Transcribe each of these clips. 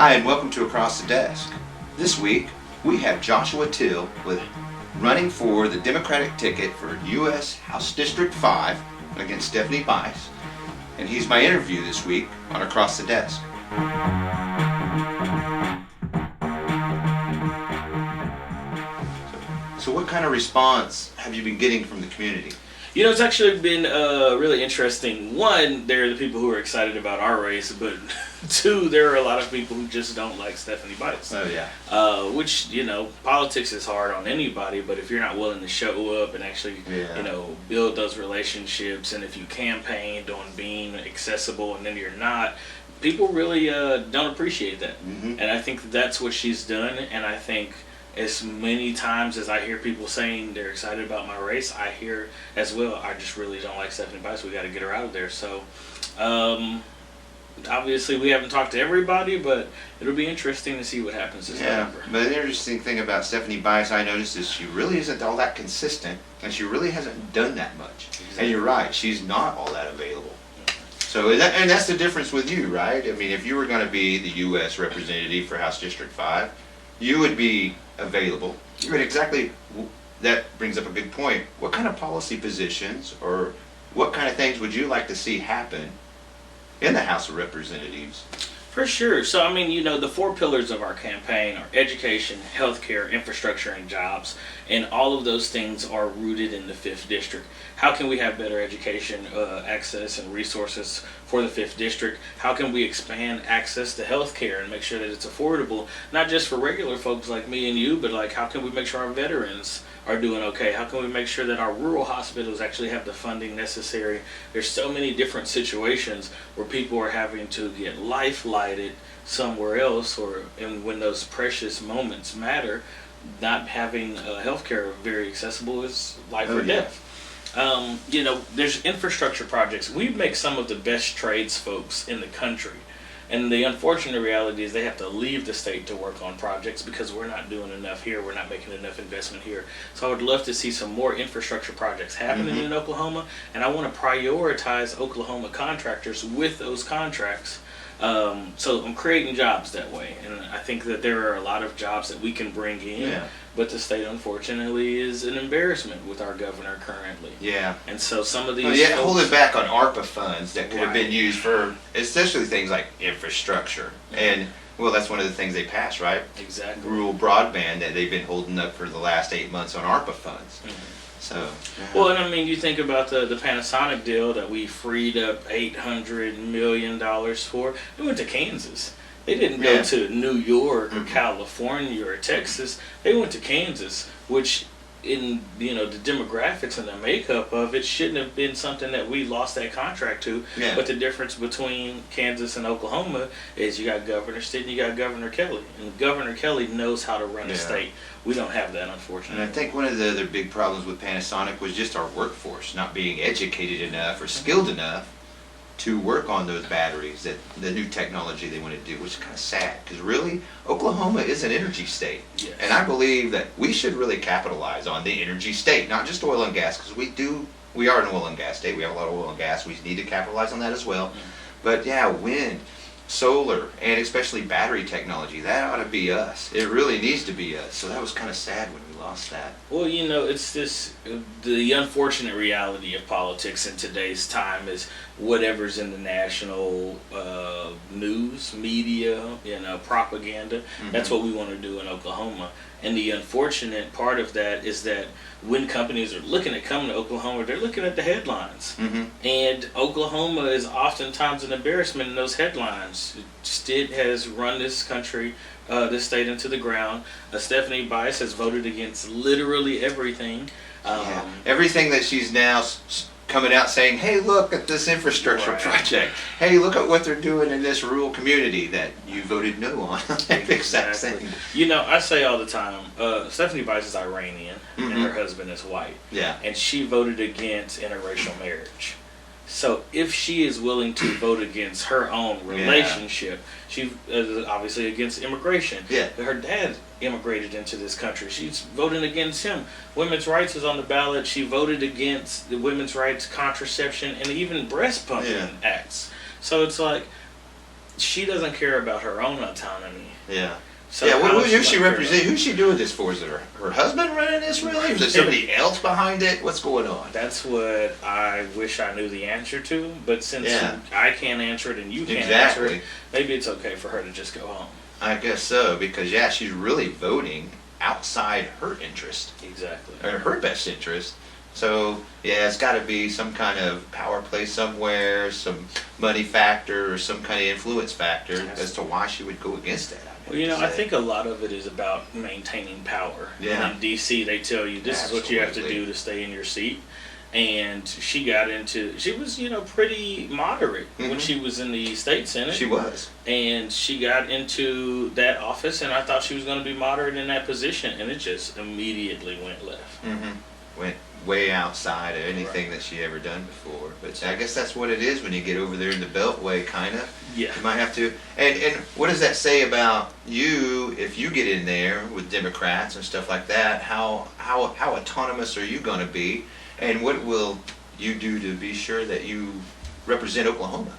Hi, and welcome to Across the Desk. This week, we have Joshua Till running for the Democratic ticket for U.S. House District 5 against Stephanie Bice. And he's my interview this week on Across the Desk. So what kind of response have you been getting from the community? You know, it's actually been really interesting. One, there are the people who are excited about our race, but two, there are a lot of people who just don't like Stephanie Bice. Oh, yeah. Which, you know, politics is hard on anybody, but if you're not willing to show up and actually, build those relationships, and if you campaigned on being accessible and then you're not, people really don't appreciate that. Mm-hmm. And I think that's what she's done, and I think as many times as I hear people saying they're excited about my race, I hear as well, I just really don't like Stephanie Bice. We got to get her out of there. So, obviously, we haven't talked to everybody, but it'll be interesting to see what happens this November. But the interesting thing about Stephanie Bice, I noticed, is she really isn't all that consistent, and she really hasn't done that much. Exactly. And you're right, she's not all that available. So, that's the difference with you, right? I mean, if you were going to be the U.S. representative for House District 5, you would be available. That brings up a good point. What kind of policy positions or what kind of things would you like to see happen in the House of Representatives? For sure. So, I mean, you know, the four pillars of our campaign are education, healthcare, infrastructure, and jobs. And all of those things are rooted in the 5th District. How can we have better education, access, and resources for the 5th District? How can we expand access to healthcare and make sure that it's affordable, not just for regular folks like me and you, but like how can we make sure our veterans are doing okay? How can we make sure that our rural hospitals actually have the funding necessary? There's so many different situations where people are having to get life lighted somewhere else, and when those precious moments matter, not having healthcare very accessible is life or death. You know, there's infrastructure projects. We make some of the best trades folks in the country. And the unfortunate reality is they have to leave the state to work on projects because we're not doing enough here. We're not making enough investment here. So I would love to see some more infrastructure projects happening in Oklahoma. And I want to prioritize Oklahoma contractors with those contracts. So I'm creating jobs that way. And I think that there are a lot of jobs that we can bring in. Yeah. But the state, unfortunately, is an embarrassment with our governor currently. Yeah. And so some of these holding back on ARPA funds that could have been used for, especially things like infrastructure. And, well, that's one of the things they passed, right? Exactly. Rural broadband that they've been holding up for the last 8 months on ARPA funds. So. Well, and I mean, you think about the Panasonic deal that we freed up $800 million for. It went to Kansas. They didn't go to New York or California or Texas. They went to Kansas, which in the demographics and the makeup of it shouldn't have been something that we lost that contract to. Yeah. But the difference between Kansas and Oklahoma is you got Governor Stitt and you got Governor Kelly. And Governor Kelly knows how to run a state. We don't have that, unfortunately. And I think one of the other big problems with Panasonic was just our workforce not being educated enough or skilled enough to work on those batteries, that the new technology they want to do, which is kind of sad because really Oklahoma is an energy state. Yes. And I believe that we should really capitalize on the energy state, not just oil and gas, because we are an oil and gas state. We have a lot of oil and gas. We need to capitalize on that as well. But yeah, wind, solar, and especially battery technology, that ought to be us. It really needs to be us. So that was kind of sad when we lost that. Well, you know, it's the unfortunate reality of politics in today's time is whatever's in the national news, media, propaganda. That's what we want to do in Oklahoma. And the unfortunate part of that is that when companies are looking at coming to Oklahoma, they're looking at the headlines. And Oklahoma is oftentimes an embarrassment in those headlines. Stitt has run this country, this state into the ground. Stephanie Bice has voted against literally everything. Everything that she's now coming out saying, hey, look at this infrastructure project. Hey, look at what they're doing in this rural community that you voted no on. Exactly. You know, I say all the time, Stephanie Bice is Iranian and her husband is white. Yeah. And she voted against interracial marriage. So if she is willing to vote against her own relationship, she is obviously against immigration. Yeah. Her dad immigrated into this country. She's voting against him. Women's rights is on the ballot. She voted against the women's rights, contraception, and even breast pumping acts. So it's like she doesn't care about her own autonomy. Yeah. So yeah, how who's is she gonna care represent? Who's she doing this for? Is it her husband running this really? Or is there somebody else behind it? What's going on? That's what I wish I knew the answer to, but since I can't answer it and you can't answer it, maybe it's okay for her to just go home. I guess so, because she's really voting outside her interest. Exactly. Or her best interest. So, it's got to be some kind of power play somewhere, some money factor, or some kind of influence factor as to why she would go against that. Well, I think a lot of it is about maintaining power. Yeah. And in D.C., they tell you this is what you have to do to stay in your seat. And she was, pretty moderate when she was in the state senate. She was. And she got into that office, and I thought she was going to be moderate in that position, and it just immediately went left. Went way outside of anything that she ever done before. But I guess that's what it is when you get over there in the Beltway, kind of. Yeah. You might have to. And what does that say about you if you get in there with Democrats and stuff like that? How autonomous are you going to be? And what will you do to be sure that you represent Oklahoma?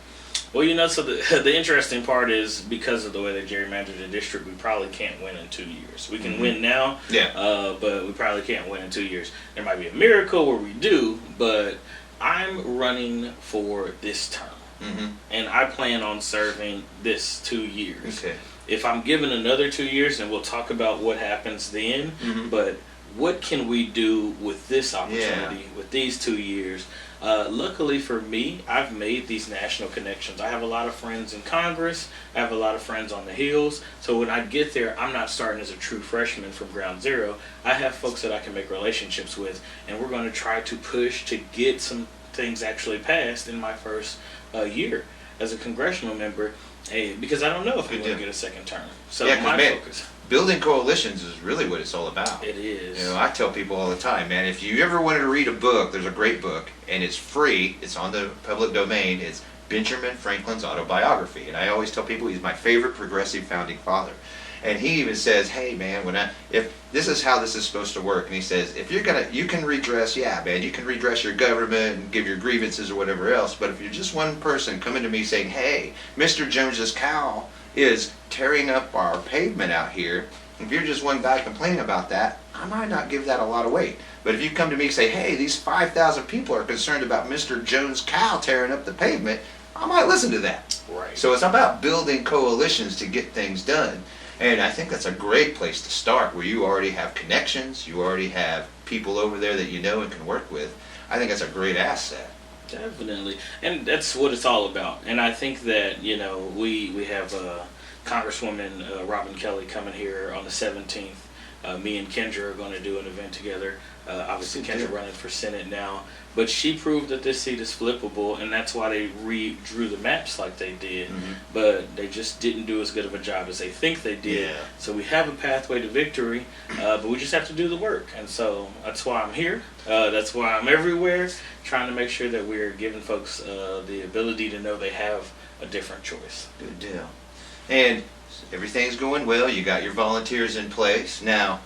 Well, so the interesting part is because of the way they gerrymandered the district, we probably can't win in 2 years. We can win now, but we probably can't win in 2 years. There might be a miracle where we do, but I'm running for this term, and I plan on serving this 2 years. Okay. If I'm given another 2 years, and we'll talk about what happens then, but what can we do with this opportunity, with these 2 years? Luckily for me, I've made these national connections. I have a lot of friends in Congress. I have a lot of friends on the Hills. So when I get there, I'm not starting as a true freshman from ground zero. I have folks that I can make relationships with, and we're going to try to push to get some things actually passed in my first year as a congressional member, because I don't know if I'm going to get a second term. So my focus. Building coalitions is really what it's all about. It is. I tell people all the time, man, if you ever wanted to read a book, there's a great book, and it's free. It's on the public domain. It's Benjamin Franklin's autobiography. And I always tell people he's my favorite progressive founding father. And he even says, hey, man, if this is how this is supposed to work. And he says, if you can redress, you can redress your government and give your grievances or whatever else. But if you're just one person coming to me saying, hey, Mr. Jones's cow is tearing up our pavement out here, if you're just one guy complaining about that, I might not give that a lot of weight. But if you come to me and say, hey, these 5,000 people are concerned about Mr. Jones' cow tearing up the pavement, I might listen to that. Right. So it's about building coalitions to get things done. And I think that's a great place to start, where you already have connections, you already have people over there that you know and can work with. I think that's a great asset. Definitely, and that's what it's all about. And I think that we have Congresswoman Robin Kelly coming here on the 17th. Me and Kendra are going to do an event together. Obviously, Kendra running for Senate now, but she proved that this seat is flippable, and that's why they redrew the maps like they did. But they just didn't do as good of a job as they think they did. Yeah. So we have a pathway to victory, but we just have to do the work. And so that's why I'm here. That's why I'm everywhere, trying to make sure that we're giving folks the ability to know they have a different choice. Good deal. And everything's going well. You got your volunteers in place. Now,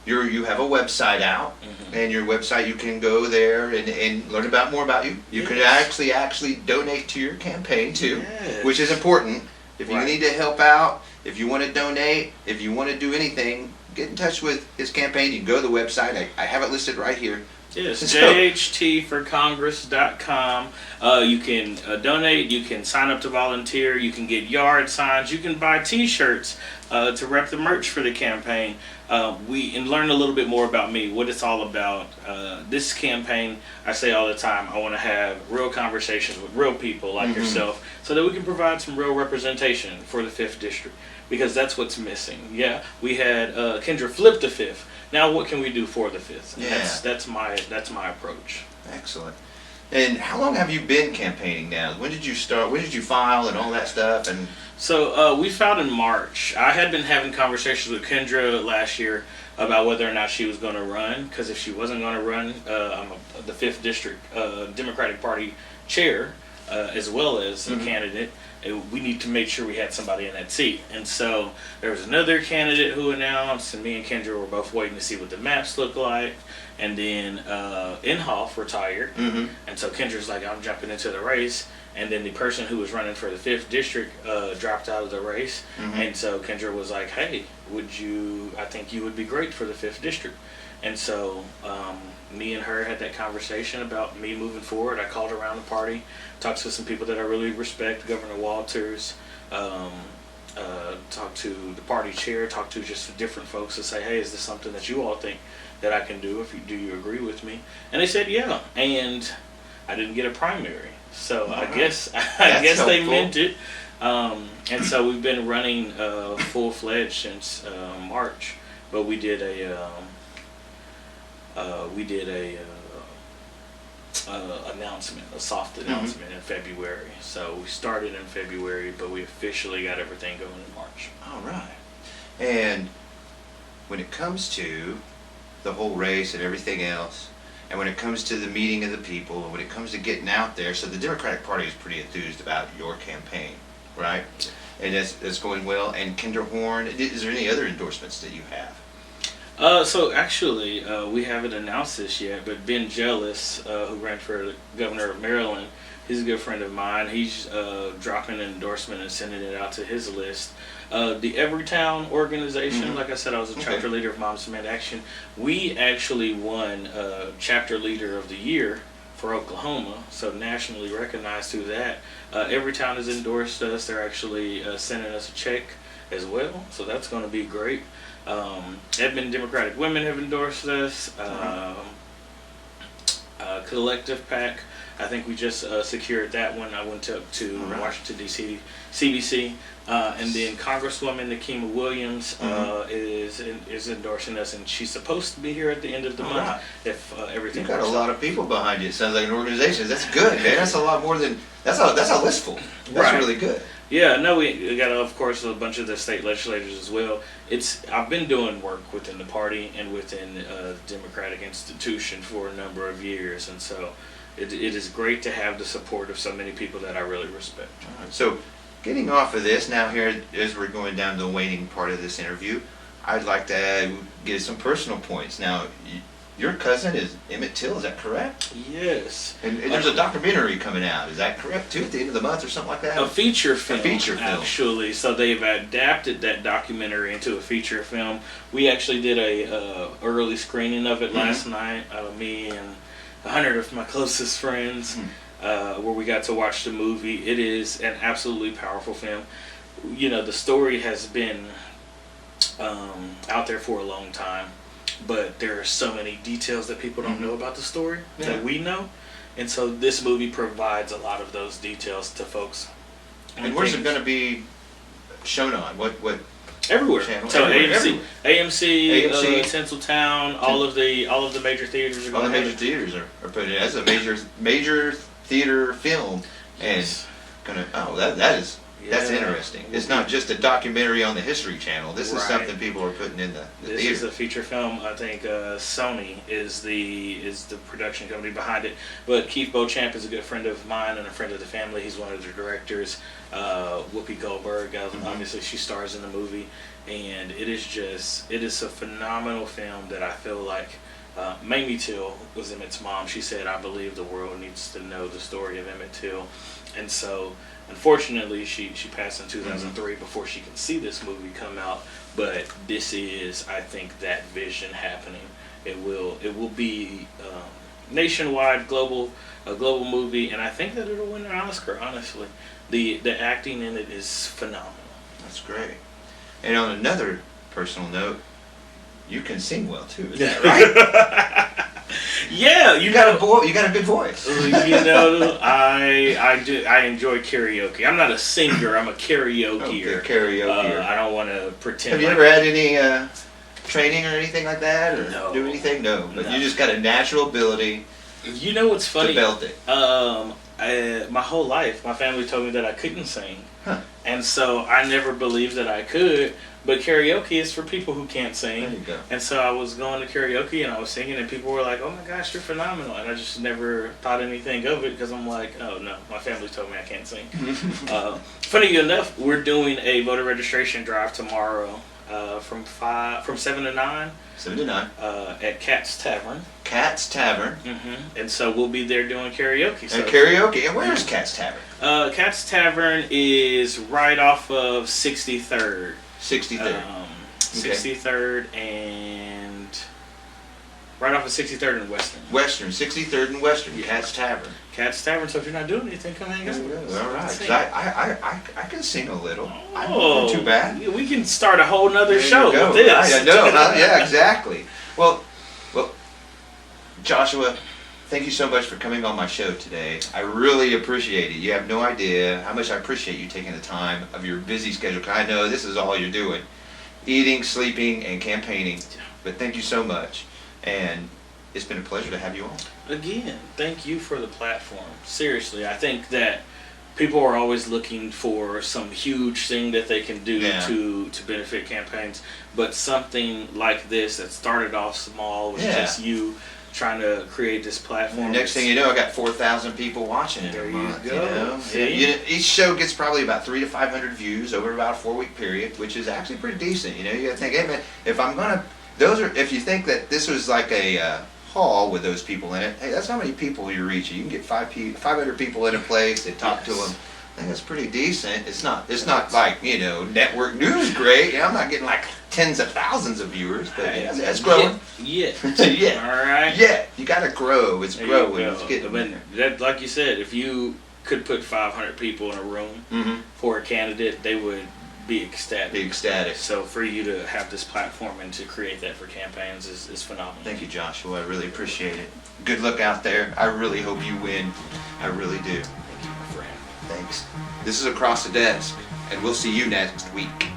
you have a website out, and your website, you can go there and learn more about you. You can actually donate to your campaign too, which is important. If you need to help out, if you want to donate, if you want to do anything, get in touch with his campaign. You can go to the website. I have it listed right here. Yes, jhtforcongress.com. You can donate, you can sign up to volunteer, you can get yard signs, you can buy t-shirts to rep the merch for the campaign. And learn a little bit more about me, what it's all about. This campaign, I say all the time, I want to have real conversations with real people like yourself, so that we can provide some real representation for the 5th District, because that's what's missing. Yeah, we had Kendra flip the 5th. Now what can we do for the 5th? And that's my approach. Excellent. And how long have you been campaigning now? When did you start? When did you file and all that stuff? And so we filed in March. I had been having conversations with Kendra last year about whether or not she was going to run, because if she wasn't going to run, I'm the 5th District Democratic Party chair, as well as a candidate. We need to make sure we had somebody in that seat. And so there was another candidate who announced, and me and Kendra were both waiting to see what the maps look like. And then Inhofe retired, and so Kendra's like, I'm jumping into the race. and then the person who was running for the 5th district dropped out of the race, and so Kendra was like, "Hey, I think you would be great for the 5th district." And so me and her had that conversation about me moving forward. I called around the party, talked to some people that I really respect, Governor Walters, talked to the party chair, talked to just different folks to say, "Hey, is this something that you all think that I can do? Do you agree with me?" And they said, "Yeah." And I didn't get a primary, so I guess they meant it. And so we've been running full-fledged since March, but we did a announcement, a soft announcement in February. So we started in February, but we officially got everything going in March. All right. And when it comes to the whole race and everything else, and when it comes to the meeting of the people, and when it comes to getting out there, so the Democratic Party is pretty enthused about your campaign, right? And it's going well. And Kendra Horn, is there any other endorsements that you have? So actually, we haven't announced this yet, but Ben Jealous, who ran for the governor of Maryland, he's a good friend of mine. He's dropping an endorsement and sending it out to his list. The Everytown organization, like I said, I was a chapter leader of Moms Demand Action. We actually won Chapter Leader of the Year for Oklahoma, so nationally recognized through that. Everytown has endorsed us. They're actually sending us a check as well, so that's going to be great. Edmond Democratic Women have endorsed us. Collective PAC, I think we just secured that one. I went to Washington, D.C., CBC. And then Congresswoman Nakima Williams is endorsing us, and she's supposed to be here at the end of the month if everything You've got works a lot of people behind you. It sounds like an organization. That's good, man. That's a lot more than... That's a listful. That's really good. Yeah, no, we got, of course, a bunch of the state legislators as well. I've been doing work within the party and within the Democratic institution for a number of years, and so it is great to have the support of so many people that I really respect. All right. So, getting off of this now here, as we're going down to the waning part of this interview, I'd like to get some personal points. Now, your cousin is Emmett Till, is that correct? Yes. And there's a documentary coming out, is that correct too, at the end of the month or something like that? A feature film. A feature film. Actually, so they've adapted that documentary into a feature film. We actually did a early screening of it last night, me and 100 of my closest friends, where we got to watch the movie. It is an absolutely powerful film. You know, the story has been out there for a long time, but there are so many details that people don't know about the story that we know, and so this movie provides a lot of those details to folks. And where's it going to be shown on? What everywhere? Channel? So Everywhere. AMC, Tinseltown, all of the major theaters are going. All the major theaters are putting it as a major theater film, and that's interesting. It's not just a documentary on the History Channel. This is something people are putting in the theater. This is a feature film. I think Sony is the production company behind it. But Keith Beauchamp is a good friend of mine and a friend of the family. He's one of the directors. Whoopi Goldberg, obviously, she stars in the movie, and it is a phenomenal film that I feel like. Mamie Till was Emmett's mom. She said, "I believe the world needs to know the story of Emmett Till," and so. Unfortunately, she passed in 2003 before she could see this movie come out. But this is, I think, that vision happening. It will be nationwide, a global movie, and I think that it'll win an Oscar. Honestly, the acting in it is phenomenal. That's great. And on another personal note, you can sing well too. Is that right? Yeah, you got a good voice. You know, I do. I enjoy karaoke. I'm not a singer. I'm a karaokeer. Okay, karaoke. I don't want to pretend. Have you ever had any training or anything like that, or no, do anything? No, but you just got a natural ability. You know what's funny? To belt it. My whole life, my family told me that I couldn't sing, and so I never believed that I could. But karaoke is for people who can't sing. There you go. And so I was going to karaoke and I was singing and people were like, "Oh my gosh, you're phenomenal." And I just never thought anything of it because I'm like, "Oh no, my family told me I can't sing." Funny enough, we're doing a voter registration drive tomorrow from 7 to 9. 7 to 9. At Cat's Tavern. Cat's Tavern. And so we'll be there doing karaoke. So And karaoke. And where's Cat's Tavern? Cat's Tavern is right off of 63rd. 63rd. 63rd and right off of 63rd and Western. Western, 63rd and Western. Cat's Tavern. Cat's Tavern. So if you're not doing anything, come hang out with us. All right. 'Cause Sing. I can sing a little. I'm not too bad. We can start a whole nother There show you go. with this. Right, I know. Yeah, exactly. Well, Joshua, thank you so much for coming on my show today. I really appreciate it. You have no idea how much I appreciate you taking the time of your busy schedule. 'Cause I know this is all you're doing. Eating, sleeping, and campaigning. But thank you so much. And it's been a pleasure to have you on. Again, thank you for the platform. Seriously, I think that people are always looking for some huge thing that they can do to benefit campaigns. But something like this that started off small was just you trying to create this platform. And next thing you know, I got 4,000 people watching it. There a you month, go. You know? See? Each show gets probably about 300 to 500 views over about a 4-week period, which is actually pretty decent. You know, you got to think, hey man, if you think that this was like a hall with those people in it, hey, that's how many people you're reaching. You can get 500 people in a place. They talk to them. I think that's pretty decent. It's not like, you know, network news great. You know, I'm not getting like tens of thousands of viewers, but it's growing. Yeah. Yeah. All right. Yeah. You got to grow. It's There growing. you go. It's getting That, like you said, if you could put 500 people in a room for a candidate, they would be ecstatic. Be ecstatic. So for you to have this platform and to create that for campaigns is phenomenal. Thank you, Joshua. I really appreciate it. Good luck out there. I really hope you win. I really do. Thank you, my friend. Thanks. This is Across the Desk, and we'll see you next week.